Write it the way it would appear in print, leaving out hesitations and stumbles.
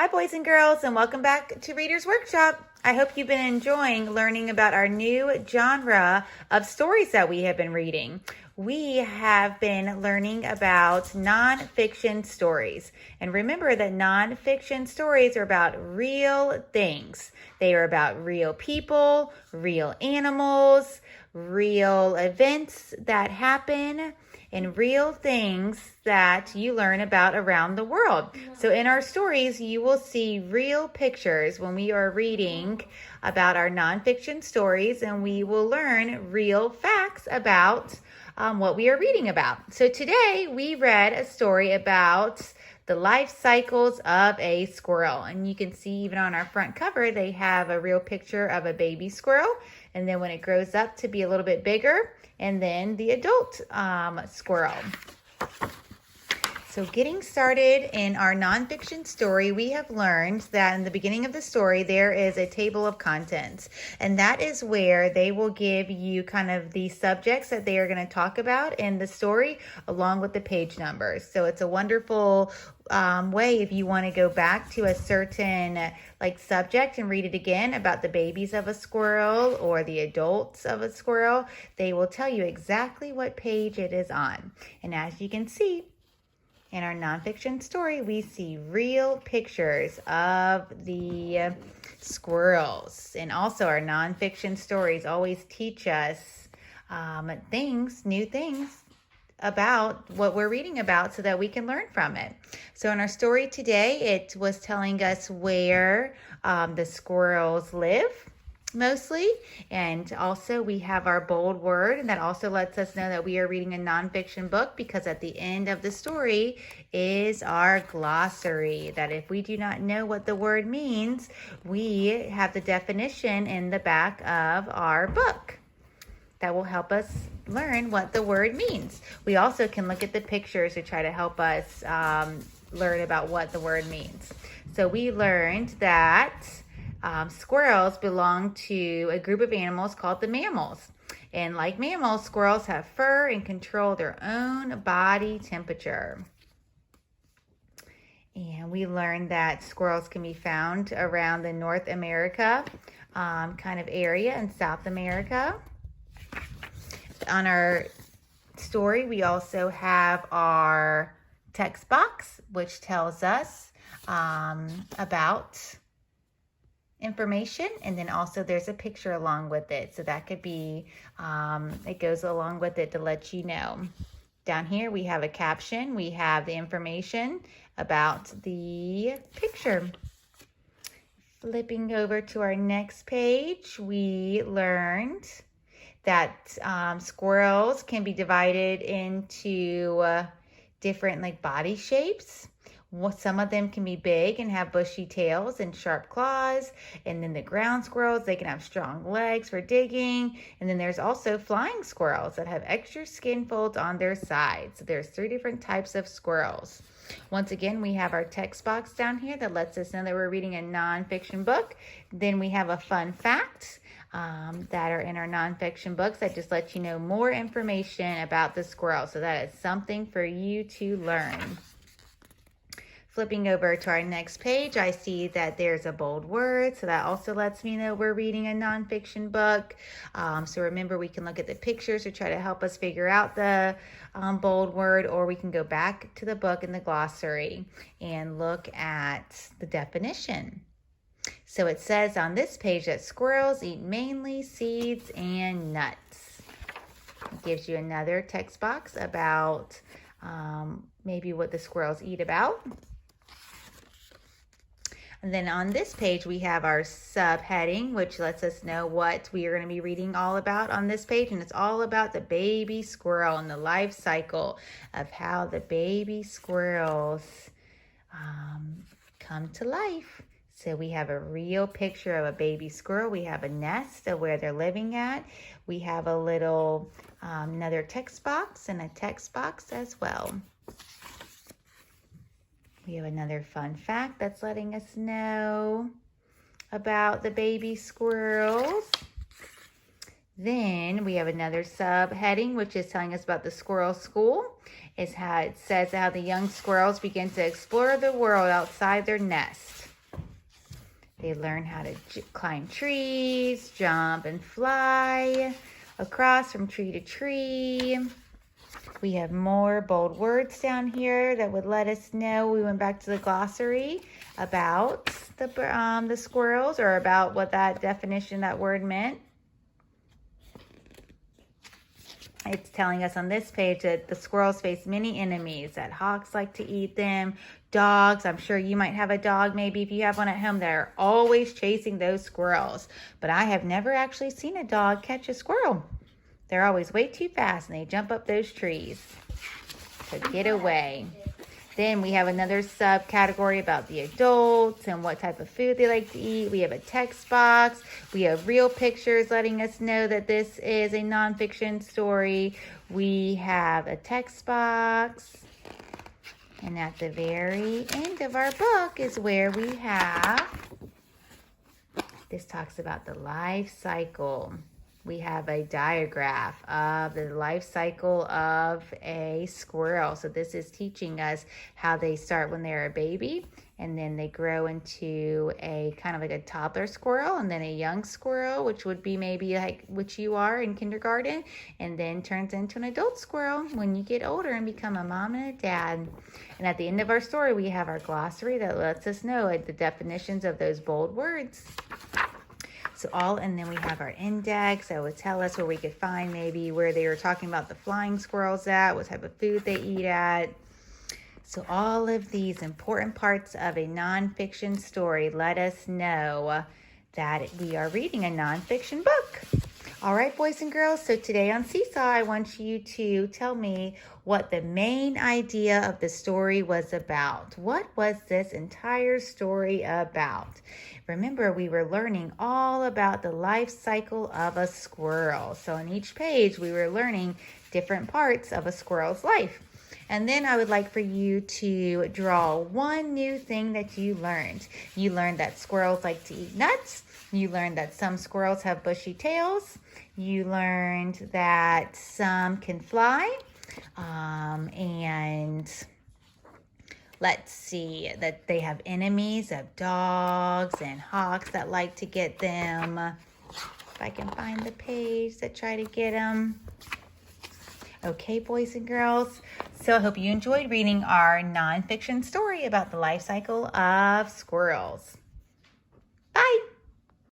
Hi, boys and girls, and welcome back to Reader's Workshop. I hope you've been enjoying learning about our new genre of stories that we have been reading. We have been learning about nonfiction stories. And remember that nonfiction stories are about real things. They are about real people, real animals, real events that happen, and real things that you learn about around the world. So in our stories, you will see real pictures when we are reading about our nonfiction stories, and we will learn real facts about what we are reading about. So today we read a story about the life cycles of a squirrel. And you can see even on our front cover, they have a real picture of a baby squirrel. And then when it grows up to be a little bit bigger, and then the adult squirrel. So getting started in our nonfiction story, we have learned that in the beginning of the story, there is a table of contents. And that is where they will give you kind of the subjects that they are going to talk about in the story, along with the page numbers. So it's a wonderful way if you want to go back to a certain subject and read it again about the babies of a squirrel or the adults of a squirrel. They will tell you exactly what page it is on. And as you can see, in our nonfiction story, we see real pictures of the squirrels. And also our nonfiction stories always teach us new things about what we're reading about so that we can learn from it. So in our story today, it was telling us where the squirrels live mostly. And also we have our bold word, and that also lets us know that we are reading a nonfiction book, because at the end of the story is our glossary, that if we do not know what the word means, we have the definition in the back of our book that will help us learn what the word means. We also can look at the pictures to try to help us learn about what the word means. So we learned that squirrels belong to a group of animals called the mammals. And like mammals, squirrels have fur and control their own body temperature. And we learned that squirrels can be found around the North America kind of area and South America. On our story, we also have our text box, which tells us about information, and then also there's a picture along with it, so that could be it goes along with it to let you know. Down here we have a caption, we have the information about the picture. Flipping over to our next page, we learned that squirrels can be divided into different body shapes. Some of them can be big and have bushy tails and sharp claws. And then the ground squirrels, they can have strong legs for digging. And then there's also flying squirrels that have extra skin folds on their sides. So there's 3 different types of squirrels. Once again, we have our text box down here that lets us know that we're reading a nonfiction book. Then we have a fun fact that are in our nonfiction books that just let you know more information about the squirrel. So that is something for you to learn. Flipping over to our next page, I see that there's a bold word, so that also lets me know we're reading a nonfiction book. So remember, we can look at the pictures to try to help us figure out the bold word, or we can go back to the book in the glossary and look at the definition. So it says on this page that squirrels eat mainly seeds and nuts. It gives you another text box about maybe what the squirrels eat about. And then on this page, we have our subheading, which lets us know what we are going to be reading all about on this page. And it's all about the baby squirrel and the life cycle of how the baby squirrels come to life. So we have a real picture of a baby squirrel. We have a nest of where they're living at. We have a little another text box and a text box as well. We have another fun fact that's letting us know about the baby squirrels. Then we have another subheading, which is telling us about the squirrel school. It says how the young squirrels begin to explore the world outside their nest. They learn how to climb trees, jump and fly across from tree to tree. We have more bold words down here that would let us know. We went back to the glossary about the squirrels, or about what that definition, that word meant. It's telling us on this page that the squirrels face many enemies, that hawks like to eat them, dogs. I'm sure you might have a dog, maybe if you have one at home, that are always chasing those squirrels. But I have never actually seen a dog catch a squirrel. They're always way too fast and they jump up those trees to get away. Then we have another subcategory about the adults and what type of food they like to eat. We have a text box. We have real pictures letting us know that this is a nonfiction story. We have a text box. And at the very end of our book is where we have, this talks about the life cycle. We have a diagram of the life cycle of a squirrel. So this is teaching us how they start when they're a baby, and then they grow into a kind of like a toddler squirrel, and then a young squirrel, which would be maybe like which you are in kindergarten, and then turns into an adult squirrel when you get older and become a mom and a dad. And at the end of our story, we have our glossary that lets us know the definitions of those bold words. And then we have our index that would tell us where we could find maybe where they were talking about the flying squirrels at, what type of food they eat at. So all of these important parts of a nonfiction story let us know that we are reading a nonfiction book. All right, boys and girls, so today on Seesaw, I want you to tell me what the main idea of the story was about. What was this entire story about? Remember, we were learning all about the life cycle of a squirrel. So on each page, we were learning different parts of a squirrel's life. And then I would like for you to draw one new thing that you learned. You learned that squirrels like to eat nuts. You learned that some squirrels have bushy tails. You learned that some can fly. And let's see, that they have enemies of dogs and hawks that like to get them. If I can find the page that try to get them. Okay, boys and girls. So I hope you enjoyed reading our nonfiction story about the life cycle of squirrels.